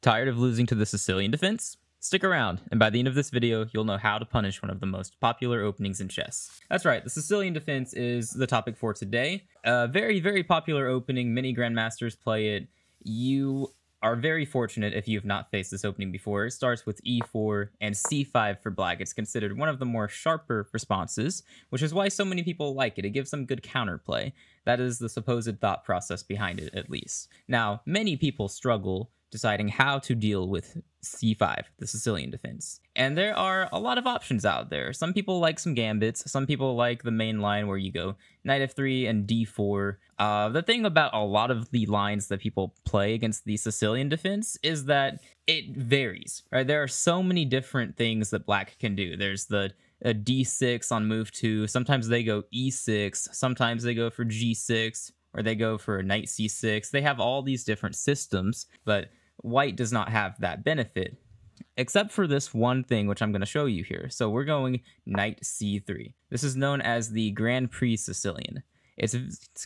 Tired of losing to the Sicilian defense? Stick around, and by the end of this video, you'll know how to punish one of the most popular openings in chess. That's right, the Sicilian defense is the topic for today. A very, very popular opening. Many grandmasters play it. You are very fortunate if you've not faced this opening before. It starts with e4 and c5 for black. It's considered one of the more sharper responses, which is why so many people like it. It gives them good counterplay. That is the supposed thought process behind it, at least. Now, many people struggle deciding how to deal with c5, the Sicilian defense. And there are a lot of options out there. Some people like some gambits. Some people like the main line where you go knight f3 and d4. The thing about a lot of the lines that people play against the Sicilian defense is that it varies, right? There are so many different things that black can do. There's the d6 on move 2. Sometimes they go e6. Sometimes they go for g6. Or they go for knight c6. They have all these different systems, but white does not have that benefit, except for this one thing, which I'm going to show you here. So we're going knight c3. This is known as the Grand Prix Sicilian. It's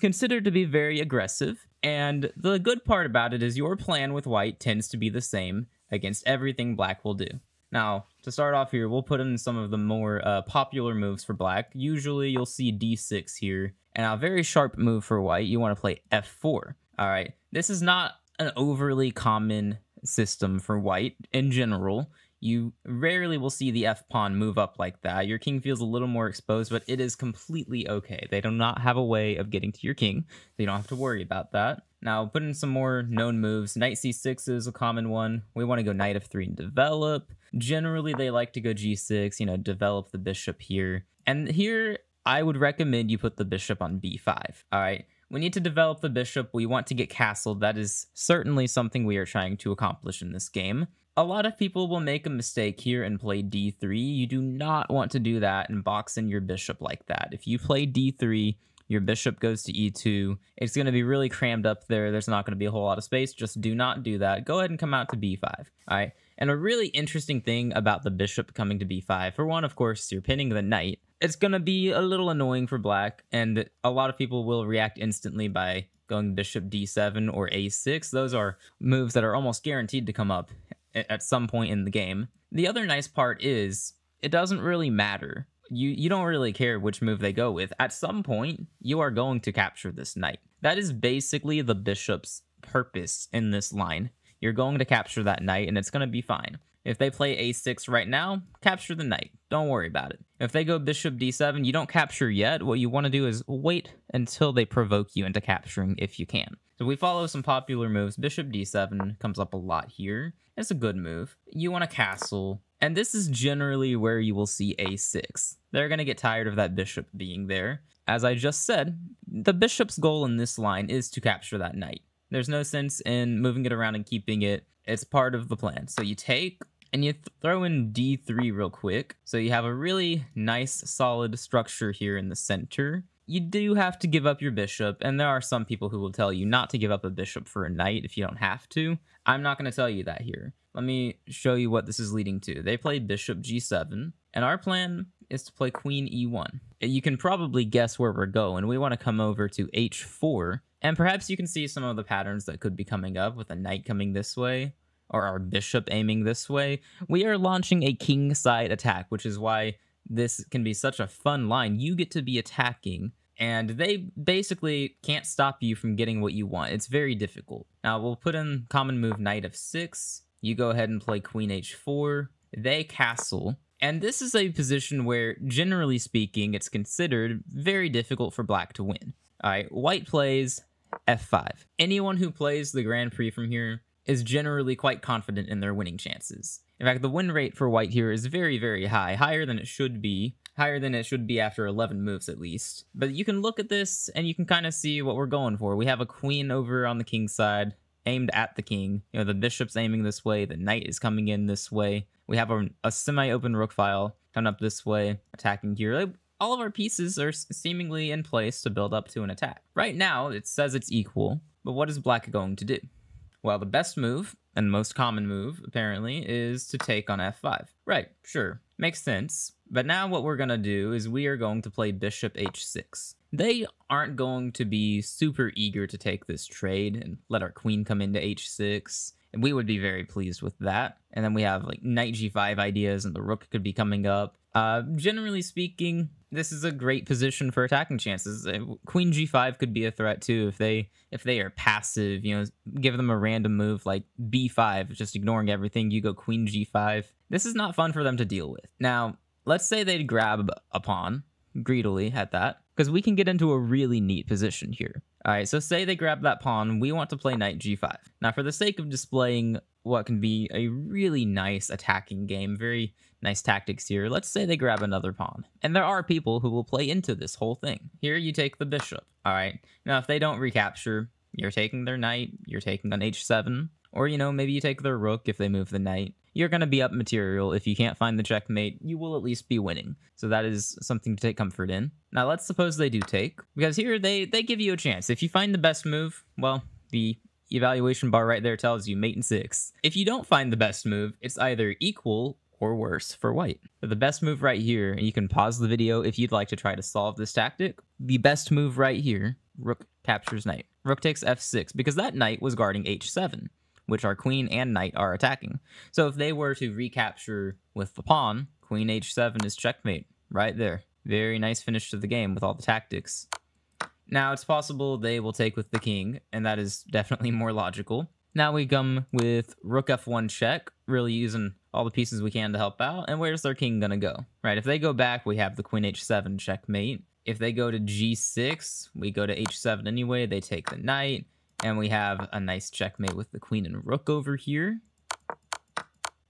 considered to be very aggressive, and the good part about it is your plan with white tends to be the same against everything black will do. Now, to start off here, we'll put in some of the more popular moves for black. Usually, you'll see d6 here. And a very sharp move for white, you want to play f4. All right, this is not an overly common system for white in general. You rarely will see the f-pawn move up like that. Your king feels a little more exposed, but it is completely okay. They do not have a way of getting to your king. So you don't have to worry about that. Now, put in some more known moves. Knight c6 is a common one. We want to go knight f3 and develop. Generally, they like to go g6, develop the bishop here. And here, I would recommend you put the bishop on b5. All right, we need to develop the bishop. We want to get castled. That is certainly something we are trying to accomplish in this game. A lot of people will make a mistake here and play d3. You do not want to do that and box in your bishop like that. If you play d3, your bishop goes to e2. It's going to be really crammed up there. There's not going to be a whole lot of space. Just do not do that. Go ahead and come out to b5. All right, and a really interesting thing about the bishop coming to b5, for one, of course, you're pinning the knight. It's going to be a little annoying for black, and a lot of people will react instantly by going bishop d7 or a6. Those are moves that are almost guaranteed to come up at some point in the game. The other nice part is it doesn't really matter. You don't really care which move they go with. At some point, you are going to capture this knight. That is basically the bishop's purpose in this line. You're going to capture that knight, and it's going to be fine. If they play a6 right now, capture the knight. Don't worry about it. If they go bishop d7, you don't capture yet. What you want to do is wait until they provoke you into capturing if you can. So we follow some popular moves. Bishop d7 comes up a lot here. It's a good move. You want to castle, and this is generally where you will see a6. They're going to get tired of that bishop being there. As I just said, the bishop's goal in this line is to capture that knight. There's no sense in moving it around and keeping it. It's part of the plan. So you take and you throw in d3 real quick. So you have a really nice, solid structure here in the center. You do have to give up your bishop, and there are some people who will tell you not to give up a bishop for a knight if you don't have to. I'm not going to tell you that here. Let me show you what this is leading to. They play bishop g7, and our plan is to play queen e1. You can probably guess where we're going. We want to come over to h4, and perhaps you can see some of the patterns that could be coming up with a knight coming this way, or our bishop aiming this way. We are launching a king side attack, which is why this can be such a fun line. You get to be attacking, and they basically can't stop you from getting what you want. It's very difficult. Now, we'll put in common move knight f6. You go ahead and play queen h4. They castle. And this is a position where, generally speaking, it's considered very difficult for black to win. All right, white plays f5. Anyone who plays the Grand Prix from here is generally quite confident in their winning chances. In fact, the win rate for white here is very, very high, higher than it should be after 11 moves at least. But you can look at this and you can kind of see what we're going for. We have a queen over on the king side, aimed at the king. The bishop's aiming this way, the knight is coming in this way. We have a semi-open rook file coming up this way, attacking here. All of our pieces are seemingly in place to build up to an attack. Right now, it says it's equal, but what is black going to do? Well, the best move, and most common move, apparently, is to take on f5. Right, sure, makes sense. But now what we're going to do is we are going to play bishop h6. They aren't going to be super eager to take this trade and let our queen come into h6. And we would be very pleased with that. And then we have like knight g5 ideas, and the rook could be coming up. Generally speaking, this is a great position for attacking chances. Queen g5 could be a threat too if they are passive. You know, give them a random move like b5, just ignoring everything. You go queen g5. This is not fun for them to deal with. Now, let's say they grab a pawn greedily at that, because we can get into a really neat position here. All right, so say they grab that pawn. We want to play knight g5. Now, for the sake of displaying what can be a really nice attacking game, very nice tactics here, let's say they grab another pawn. And there are people who will play into this whole thing. Here, you take the bishop. All right, now if they don't recapture, you're taking their knight, you're taking on h7, or, you know, maybe you take their rook if they move the knight. You're going to be up material. If you can't find the checkmate, you will at least be winning. So that is something to take comfort in. Now, let's suppose they do take, because here they give you a chance. If you find the best move, well, the evaluation bar right there tells you mate in 6. If you don't find the best move, it's either equal or worse for white. But the best move right here, and you can pause the video if you'd like to try to solve this tactic. The best move right here, rook captures knight. Rook takes f6, because that knight was guarding h7. Which our queen and knight are attacking. So if they were to recapture with the pawn, queen h7 is checkmate right there. Very nice finish to the game with all the tactics. Now, it's possible they will take with the king, and that is definitely more logical. Now we come with rook f1 check, really using all the pieces we can to help out. And where's their king gonna go? Right, if they go back, we have the queen h7 checkmate. If they go to g6, we go to h7 anyway, they take the knight. And we have a nice checkmate with the queen and rook over here.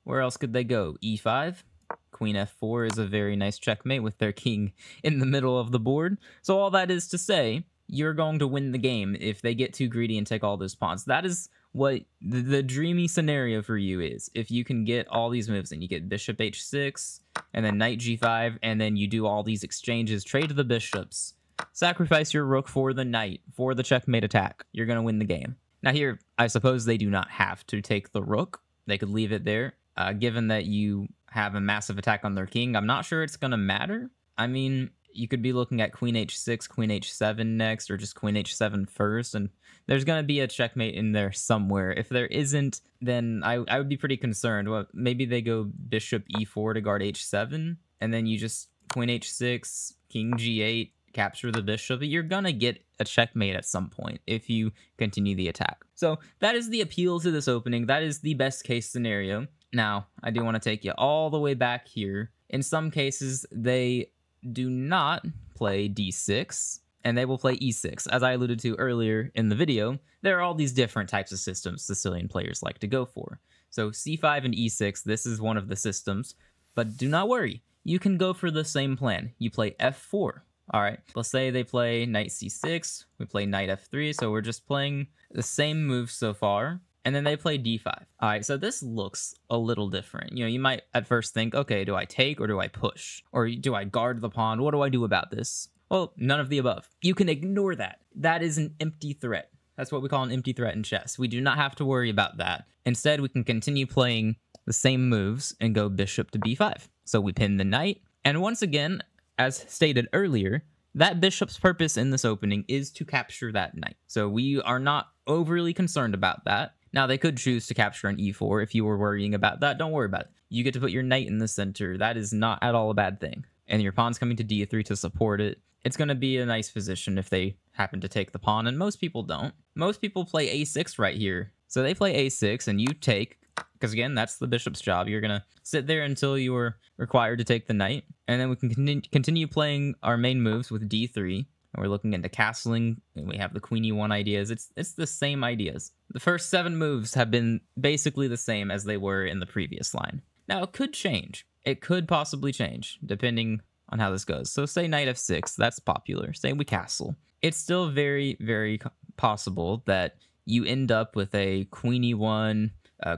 Where else could they go? e5. Queen f4 is a very nice checkmate with their king in the middle of the board. So all that is to say, you're going to win the game if they get too greedy and take all those pawns. That is what the dreamy scenario for you is. If you can get all these moves and you get bishop h6 and then knight g5 and then you do all these exchanges, trade the bishops, sacrifice your rook for the knight, for the checkmate attack. You're going to win the game. Now here, I suppose they do not have to take the rook. They could leave it there. Given that you have a massive attack on their king, I'm not sure it's going to matter. I mean, you could be looking at queen h6, queen h7 next, or just queen h7 first, and there's going to be a checkmate in there somewhere. If there isn't, then I would be pretty concerned. Well, maybe they go bishop e4 to guard h7, and then you just queen h6, king g8, capture the bishop. You're gonna get a checkmate at some point if you continue the attack. So that is the appeal to this opening. That is the best case scenario. Now, I do want to take you all the way back here. In some cases, they do not play d6, and they will play e6. As I alluded to earlier in the video, there are all these different types of systems Sicilian players like to go for. So c5 and e6, this is one of the systems, but do not worry. You can go for the same plan. You play f4. All right, let's say they play knight c6, we play knight f3, so we're just playing the same moves so far, and then they play d5. All right, so this looks a little different. You know, you might at first think, okay, do I take or do I push? Or do I guard the pawn? What do I do about this? Well, none of the above. You can ignore that. That is an empty threat. That's what we call an empty threat in chess. We do not have to worry about that. Instead, we can continue playing the same moves and go bishop to b5. So we pin the knight, and once again, as stated earlier, that bishop's purpose in this opening is to capture that knight. So we are not overly concerned about that. Now, they could choose to capture an e4 if you were worrying about that. Don't worry about it. You get to put your knight in the center. That is not at all a bad thing. And your pawn's coming to d3 to support it. It's going to be a nice position if they happen to take the pawn, and most people don't. Most people play a6 right here. So they play a6, and you take, because again, that's the bishop's job. You're going to sit there until you are required to take the knight, and then we can continue playing our main moves with d3. And we're looking into castling, and we have the queen e1 ideas. It's the same ideas. The first 7 moves have been basically the same as they were in the previous line. Now, it could change. It could possibly change, depending on how this goes. So say knight f6, that's popular. Say we castle. It's still very, very possible that you end up with a queen e1,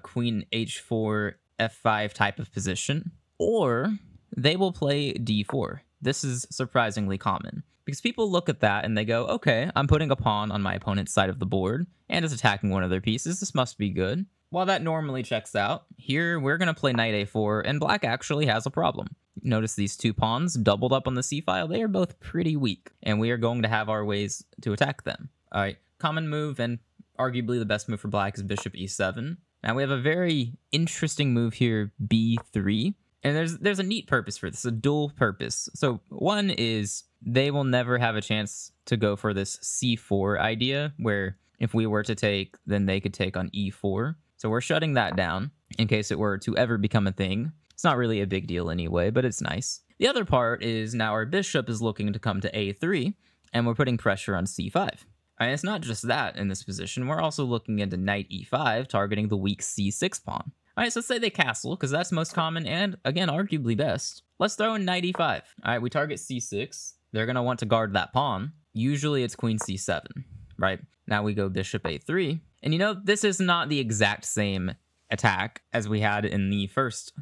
queen h4, f5 type of position, or they will play d4. This is surprisingly common, because people look at that and they go, okay, I'm putting a pawn on my opponent's side of the board, and it's attacking one of their pieces. This must be good. While that normally checks out, here we're going to play knight a4, and black actually has a problem. Notice these 2 pawns doubled up on the c-file. They are both pretty weak, and we are going to have our ways to attack them. All right, common move, and arguably the best move for black is bishop e7. Now we have a very interesting move here, b3. And there's a neat purpose for this, a dual purpose. So one is they will never have a chance to go for this c4 idea, where if we were to take, then they could take on e4. So we're shutting that down in case it were to ever become a thing. It's not really a big deal anyway, but it's nice. The other part is now our bishop is looking to come to a3, and we're putting pressure on c5. And it's not just that in this position, we're also looking into knight e5, targeting the weak c6 pawn. All right, so let's say they castle, because that's most common and, again, arguably best. Let's throw in knight e5. All right, we target c6. They're going to want to guard that pawn. Usually it's queen c7, right? Now we go bishop a3. And you know, this is not the exact same attack as we had in the first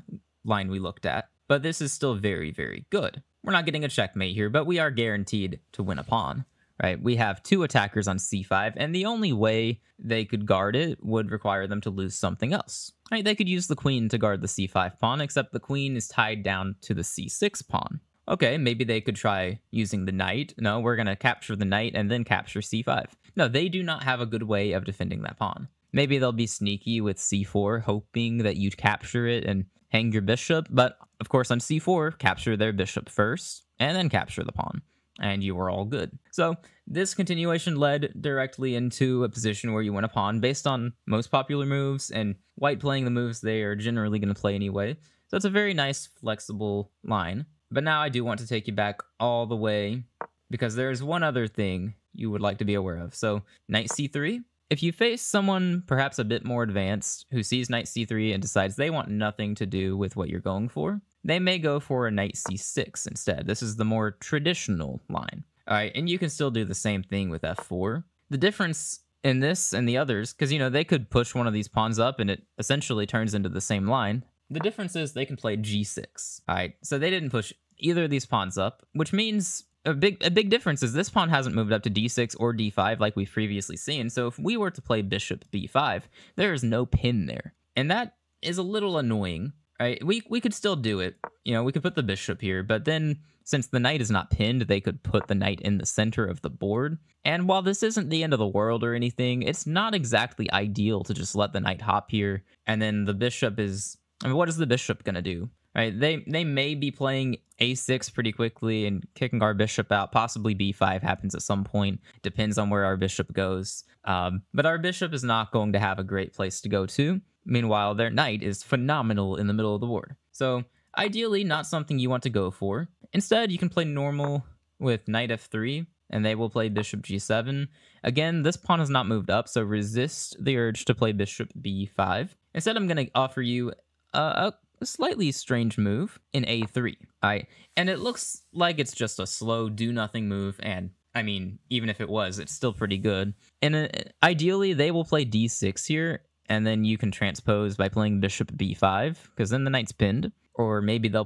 line we looked at, but this is still very, very good. We're not getting a checkmate here, but we are guaranteed to win a pawn. Right, we have two attackers on c5, and the only way they could guard it would require them to lose something else. Right, they could use the queen to guard the c5 pawn, except the queen is tied down to the c6 pawn. Okay, maybe they could try using the knight. No, we're going to capture the knight and then capture c5. No, they do not have a good way of defending that pawn. Maybe they'll be sneaky with c4, hoping that you'd capture it and hang your bishop, but of course on c4, capture their bishop first, and then capture the pawn. And you were all good. So this continuation led directly into a position where you win a pawn based on most popular moves, and white playing the moves they are generally going to play anyway. So it's a very nice, flexible line. But now I do want to take you back all the way, because there's one other thing you would like to be aware of. So knight c3. If you face someone perhaps a bit more advanced who sees knight c3 and decides they want nothing to do with what you're going for, they may go for a knight c6 instead. This is the more traditional line. All right, and you can still do the same thing with f4. The difference in this and the others, because, you know, they could push one of these pawns up and it essentially turns into the same line. The difference is they can play g6. All right, so they didn't push either of these pawns up, which means a big difference is this pawn hasn't moved up to d6 or d5 like we've previously seen. So if we were to play bishop b5, there is no pin there. And that is a little annoying. Right, we could still do it. You know, we could put the bishop here, but then since the knight is not pinned, they could put the knight in the center of the board. And while this isn't the end of the world or anything, it's not exactly ideal to just let the knight hop here. And then the bishop is, I mean, what is the bishop gonna do? Right, they may be playing a6 pretty quickly and kicking our bishop out. Possibly b5 happens at some point. Depends on where our bishop goes. But our bishop is not going to have a great place to go to. Meanwhile, their knight is phenomenal in the middle of the board. So, ideally, not something you want to go for. Instead, you can play normal with knight f3, and they will play bishop g7. Again, this pawn has not moved up, so resist the urge to play bishop b5. Instead, I'm going to offer you a slightly strange move in a3. And it looks like it's just a slow, do-nothing move, and I mean, even if it was, it's still pretty good. And ideally, they will play d6 here, and then you can transpose by playing bishop b5, because then the knight's pinned. Or maybe they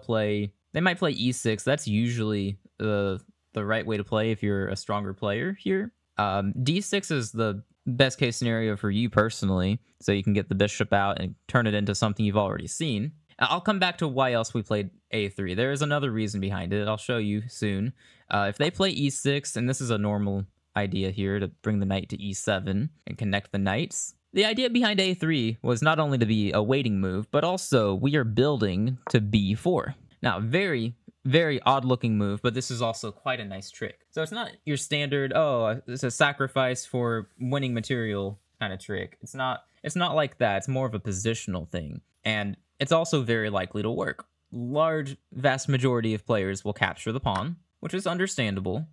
might play e6. That's usually the right way to play if you're a stronger player here. D6 is the best case scenario for you personally, so you can get the bishop out and turn it into something you've already seen. I'll come back to why else we played a3. There is another reason behind it. I'll show you soon. If they play e6, and this is a normal idea here to bring the knight to e7 and connect the knights, the idea behind a3 was not only to be a waiting move, but also we are building to b4. Now, very, very odd-looking move, but this is also quite a nice trick. So it's not your standard, oh, it's a sacrifice for winning material kind of trick. It's not like that. It's more of a positional thing. And it's also very likely to work. Vast majority of players will capture the pawn, which is understandable,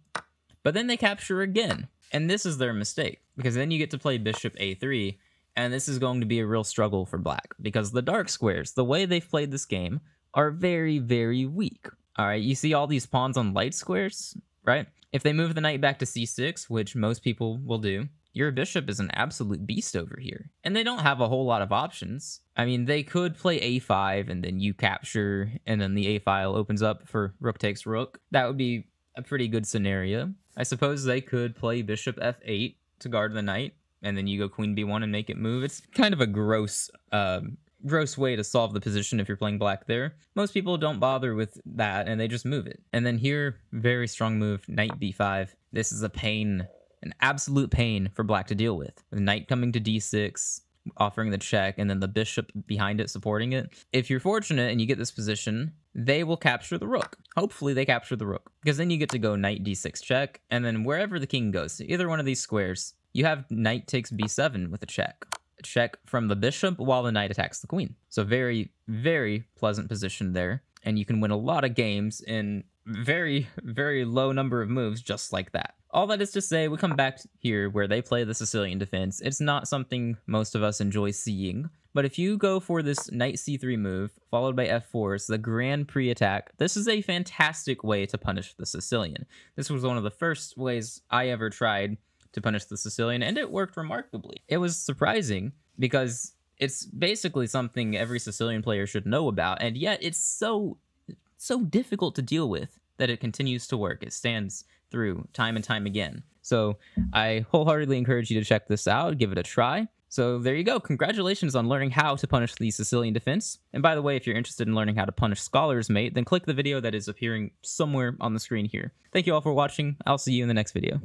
but then they capture again. And this is their mistake, because then you get to play bishop a3, and this is going to be a real struggle for black, because the dark squares, the way they've played this game, are very, very weak. All right, you see all these pawns on light squares, right? If they move the knight back to c6, which most people will do, your bishop is an absolute beast over here. And they don't have a whole lot of options. I mean, they could play a5, and then you capture, and then the a file opens up for rook takes rook. That would be a pretty good scenario. I suppose they could play bishop f8 to guard the knight, and then you go queen b1 and make it move. It's kind of a gross way to solve the position if you're playing black there. Most people don't bother with that, and they just move it. And then here, very strong move, knight b5. This is a pain, an absolute pain for black to deal with. The knight coming to d6, offering the check, and then the bishop behind it supporting it. If you're fortunate and you get this position, they will capture the rook. Hopefully they capture the rook, because then you get to go knight d6 check, and then wherever the king goes, to either one of these squares, you have knight takes b7 with a check. A check from the bishop while the knight attacks the queen. So very, very pleasant position there, and you can win a lot of games in very, very low number of moves just like that. All that is to say, we come back here where they play the Sicilian defense. It's not something most of us enjoy seeing, but if you go for this knight c3 move, followed by f4, it's the Grand Prix attack. This is a fantastic way to punish the Sicilian. This was one of the first ways I ever tried to punish the Sicilian, and it worked remarkably. It was surprising because it's basically something every Sicilian player should know about, and yet it's so difficult to deal with that it continues to work. It stands through time and time again. So I wholeheartedly encourage you to check this out, give it a try. So there you go. Congratulations on learning how to punish the Sicilian defense. And by the way, if you're interested in learning how to punish Scholar's Mate, then click the video that is appearing somewhere on the screen here. Thank you all for watching. I'll see you in the next video.